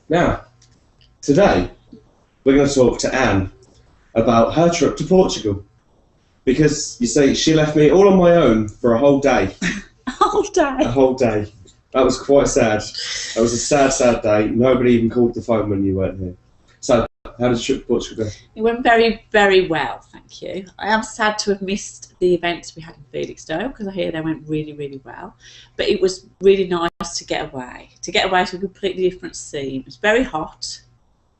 Now, today, we're going to talk to Anne about her trip to Portugal. Because, you see, she left me all on my own for a whole day. A whole day? A whole day. That was quite sad. That was a sad, sad day. Nobody even called the phone when you weren't here. So, how did the trip to Portugal go? It went very, very well, thank you. I am sad to have missed the events we had in Felixstowe because I hear they went really, really well. But it was really nice to get away to a completely different scene. It was very hot.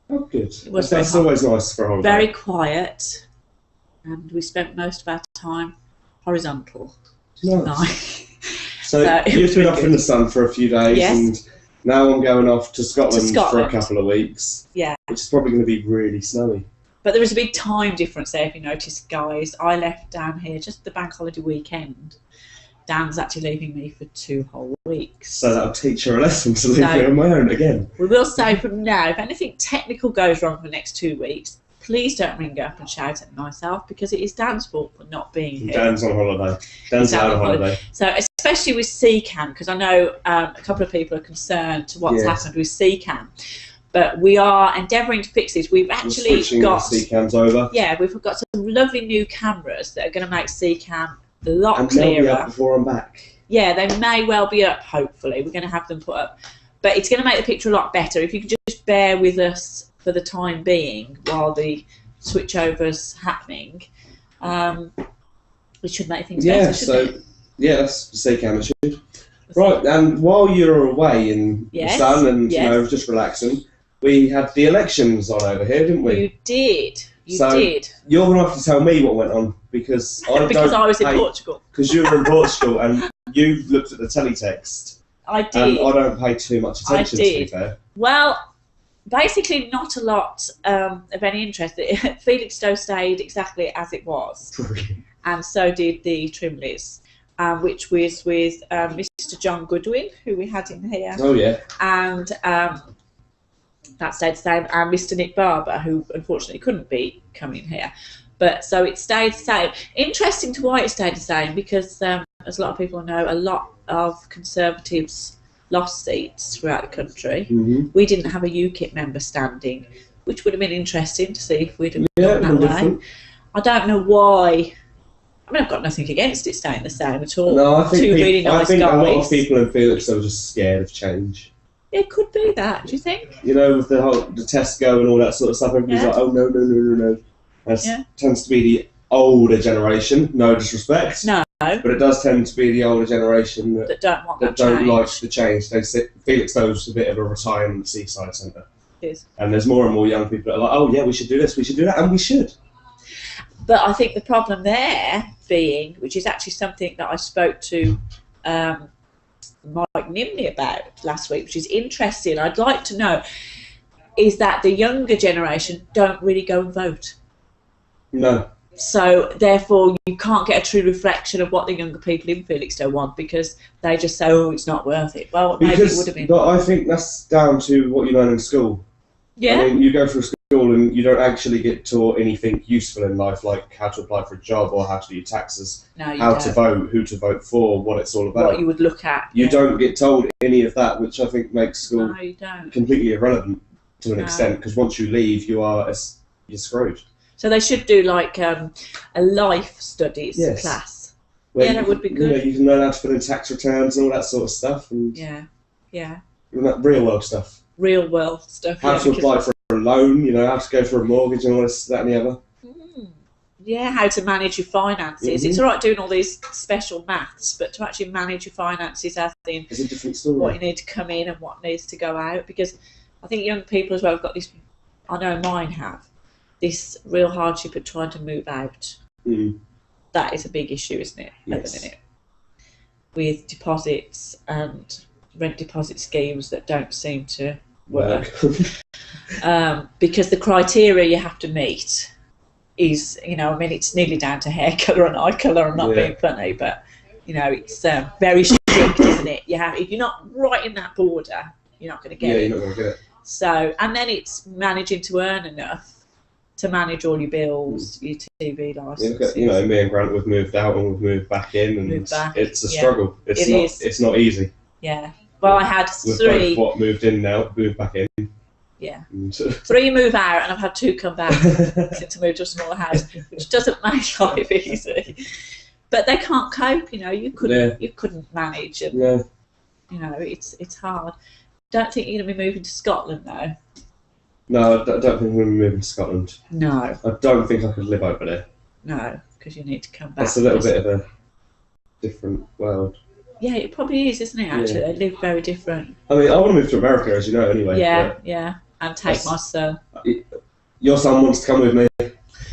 Oh, good. It was That's always nice for a holiday. Very quiet, and we spent most of our time horizontal. Nice. So you've been off in the sun for a few days, and now I'm going off to Scotland for a couple of weeks. Yeah. Which is probably going to be really snowy. But there was a big time difference there, if you noticed, guys. I left down here just the bank holiday weekend. Dan's actually leaving me for 2 whole weeks. So that'll teach her a lesson to leave me on my own again. We will say from now, if anything technical goes wrong for the next 2 weeks, please don't ring up and shout at myself because it is Dan's fault for not being here. Dan's on holiday. Dan's out on holiday. So especially with CCAM, because I know a couple of people are concerned to what's happened with CCAM. But we are endeavouring to fix this. We've actually got CCAMs over. Yeah, we've got some lovely new cameras that are going to make CCAM a lot And clearer. they'll be up before I'm back. Yeah, they may well be up, hopefully. We're going to have them put up. But it's going to make the picture a lot better. If you could just bear with us for the time being while the switchover's happening, we should make things better, shouldn't it? Yeah, that's the CCAM issue. Right, and while you're away in the sun and you know, just relaxing, we had the elections on over here, didn't we? You did. You did. You're going to have to tell me what went on because I was in Portugal. Because you were in Portugal and you looked at the teletext. I did. And I don't pay too much attention, to be fair. Well, basically not a lot of any interest. Felixstowe stayed exactly as it was. Brilliant. And so did the Trimleys, which was with Mr. John Goodwin, who we had in here. Oh, yeah. And that stayed the same, and Mr. Nick Barber, who unfortunately couldn't be coming here. But so it stayed the same. Interesting to why it stayed the same, because as a lot of people know, a lot of Conservatives lost seats throughout the country. Mm-hmm. We didn't have a UKIP member standing, which would have been interesting to see if we'd have gone that way. I don't know why. I mean, I've got nothing against it staying the same at all. No, I think, really nice I think guys. A lot of people in Felixstowe are just scared of change. It could be that, do you think? You know, with the Tesco and all that sort of stuff, everybody's like, oh, no, no, no, no, no. That tends to be the older generation, no disrespect. No. But it does tend to be the older generation that don't want that don't change. like the change. They say Felixstowe's a bit of a retirement seaside centre. It is. And there's more and more young people that are like, oh, yeah, we should do this, we should do that, and we should. But I think the problem there being, which is actually something that I spoke to Mike Nimney about last week, which is interesting, I'd like to know, is that the younger generation don't really go and vote. No. So therefore you can't get a true reflection of what the younger people in Felixstowe want because they just say, oh, it's not worth it. Well, maybe it would have been. But I think that's down to what you learn in school. Yeah. I mean, you go through school and you don't actually get taught anything useful in life, like how to apply for a job or how to do your taxes, how to vote, who to vote for, what it's all about. What you would look at. You don't get told any of that, which I think makes school completely irrelevant to an extent, because once you leave, you're screwed. So they should do like a life studies class. Where that would be good. You know, you can learn how to fill in tax returns and all that sort of stuff. And real world stuff. Real world stuff. How to apply for a loan, you know, how to go for a mortgage and all this, that and the other. Yeah, how to manage your finances. It's all right doing all these special maths, but to actually manage your finances as in it's a different story. What you need to come in and what needs to go out. Because I think young people as well have got this, I know mine have, this real hardship of trying to move out. That is a big issue, isn't it, at the minute? With deposits and rent deposit schemes that don't seem to work. Because the criteria you have to meet is, you know, I mean, it's nearly down to hair colour and eye colour. I'm not being funny, but, you know, it's very strict, isn't it? If you're not right in that border, you're not going to get it. Yeah, you're not going to get it. So, and then it's managing to earn enough to manage all your bills, your TV licenses. You know, me and Grant, we've moved out and we've moved back in, and it's a struggle. It's not easy. Yeah. Well, I had we've three. Both, moved in now, moved back in. Yeah. And 3 move out, and I've had 2 come back since I moved to a smaller house, which doesn't make life easy. But they can't cope, you know. You couldn't manage, and you know, it's hard. Don't think you're going to be moving to Scotland though. No, I don't think I'm going to be moving to Scotland. No. I don't think I could live over there. No, because you need to come back. That's a little bit of a different world. Yeah, it probably is, isn't it? Actually, they live very different. I mean, I want to move to America, as you know, anyway. Yeah, and take my son. Your son wants to come with me.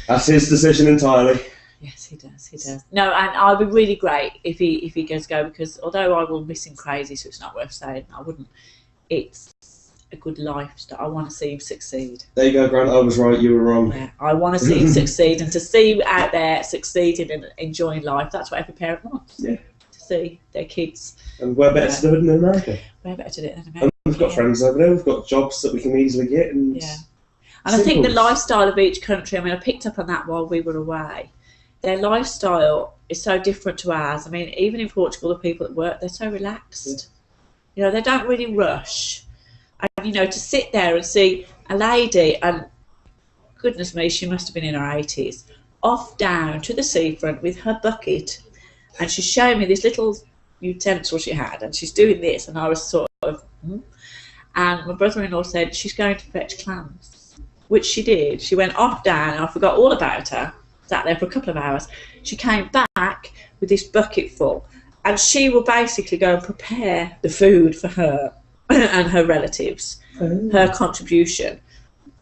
That's his decision entirely. Yes, he does. No, and I'd be really great if he goes go, because although I will miss him crazy, so it's not worth saying, I wouldn't. It's a good lifestyle. I want to see him succeed. There you go, Grant. I was right. You were wrong. Yeah, I want to see him succeed, and to see him out there succeeding and enjoying life. That's what every parent wants. Yeah. To see their kids. And we're better to do it than America. We're better to do it than America. And we've got friends over there. We've got jobs that we can easily get. And yeah. And I think the lifestyle of each country. I mean, I picked up on that while we were away. Their lifestyle is so different to ours. I mean, even in Portugal, the people that work, they're so relaxed. You know, they don't really rush. And, you know, to sit there and see a lady, and goodness me, she must have been in her 80s, off down to the seafront with her bucket, and she's showing me this little utensil she had, and she's doing this, and I was sort of, and my brother-in-law said she's going to fetch clams, which she did. She went off down, and I forgot all about her, sat there for a couple of hours. She came back with this bucket full, and she will basically go and prepare the food for her and her relatives, her contribution.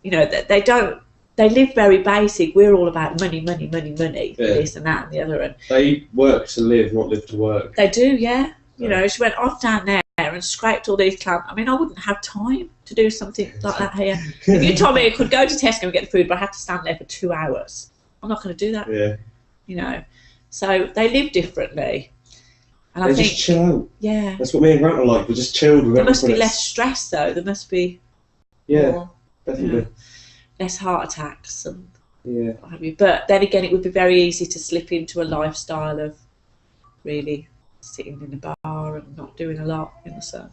You know, they live very basic. We're all about money, this and that and the other. And they work to live, not live to work. They do, yeah. You know, she went off down there and scraped all these clams. I mean, I wouldn't have time to do something like that here. If you told me I could go to Tesco and get the food, but I had to stand there for 2 hours, I'm not going to do that. Yeah. You know, so they live differently. And they I think, just chill out. Yeah. That's what me and Grant are like. We're just chilled. There must be less stress, though. There must be more, definitely. You know, less heart attacks and what have you. But then again, it would be very easy to slip into a lifestyle of really sitting in a bar and not doing a lot in the sun.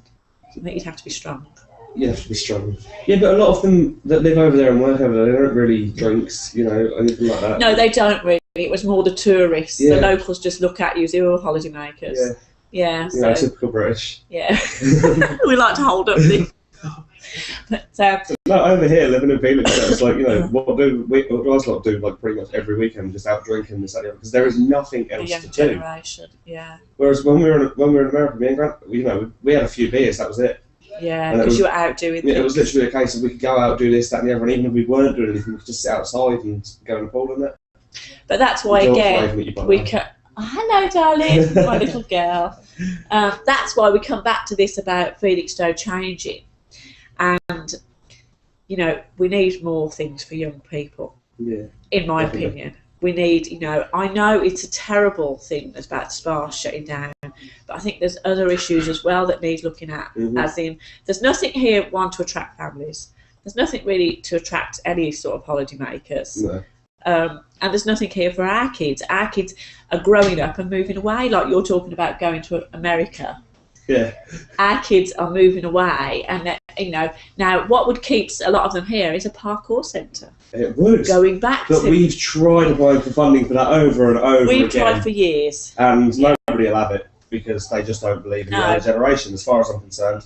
I think you'd have to be strong. You have to be strong. Yeah, but a lot of them that live over there and work over there, they don't really drinks, you know, anything like that. No, they don't really. It was more the tourists. The locals just look at you as you're holiday makers. Yeah. You know, typical British. Yeah. We like to hold up the... But, no, over here, living in Felix, it's like, you know, what guys like do, like, pretty much every weekend, just out drinking this, that, and the other, because there is nothing else to do. Generation, Whereas when we were in America, me and Grant, you know, we had a few beers, that was it. Yeah, because you were out doing things. It was literally a case of we could go out, do this, that, and the other, and even if we weren't doing anything, we could just sit outside and go in the pool and that. But that's why, again, we can... Oh, hello, darling, my little girl. That's why we come back to this about Felixstowe changing. And, you know, we need more things for young people, in my opinion. We need, you know, I know it's a terrible thing about Spa shutting down, but I think there's other issues as well that need looking at, as in, there's nothing here, one, to attract families. There's nothing really to attract any sort of holiday makers. No. And there's nothing here for our kids. Our kids are growing up and moving away, like you're talking about going to America. Yeah. Our kids are moving away, and you know, now what would keep a lot of them here is a parkour centre. It would. Going back but we've tried applying for funding for that over and over again. We've tried for years. And nobody will have it because they just don't believe in the older generation, as far as I'm concerned,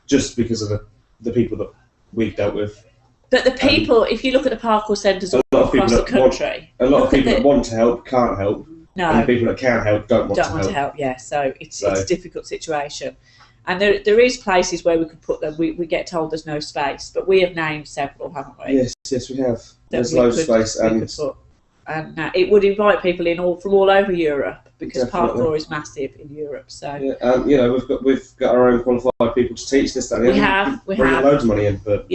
just because of the people that we've dealt with. But the people, if you look at the parkour centres all across the country... A lot of people that want to help can't help. No. And the people that can help don't want to help. Yeah. So it's a difficult situation. And there is places where we could put them. We get told there's no space, but we have named several, haven't we? Yes, we have. There's loads of space. And it would invite people in from all over Europe, because parkour is massive in Europe. So you know, we've got our own qualified people to teach this. We have loads of money in, but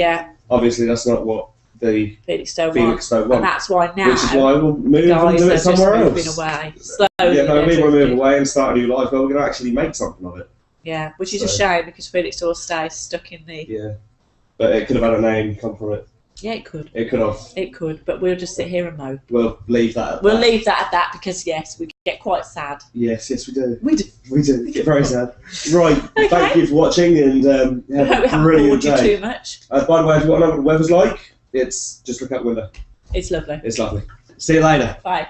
obviously that's not what the Felixstowe want. And that's why now, which is why we'll move and do it somewhere else. Moving away slowly. We want to move away and start a new life. Well, we're going to actually make something of it. Yeah, which is a shame, because Felixstowe stays stuck in the... Yeah, but it could have had a name come from it. Yeah, it could. It could have. It could, but we'll just sit here and mope. We'll leave that at We'll that. leave that at that because, yes, we get quite sad. Yes, we do. We do. We do. Get very sad. Right, Okay. thank you for watching and I have hope we a haven't brilliant bored you day. too much. By the way, if you want to know what the weather's like, it's just look out the window. It's lovely. It's lovely. See you later. Bye.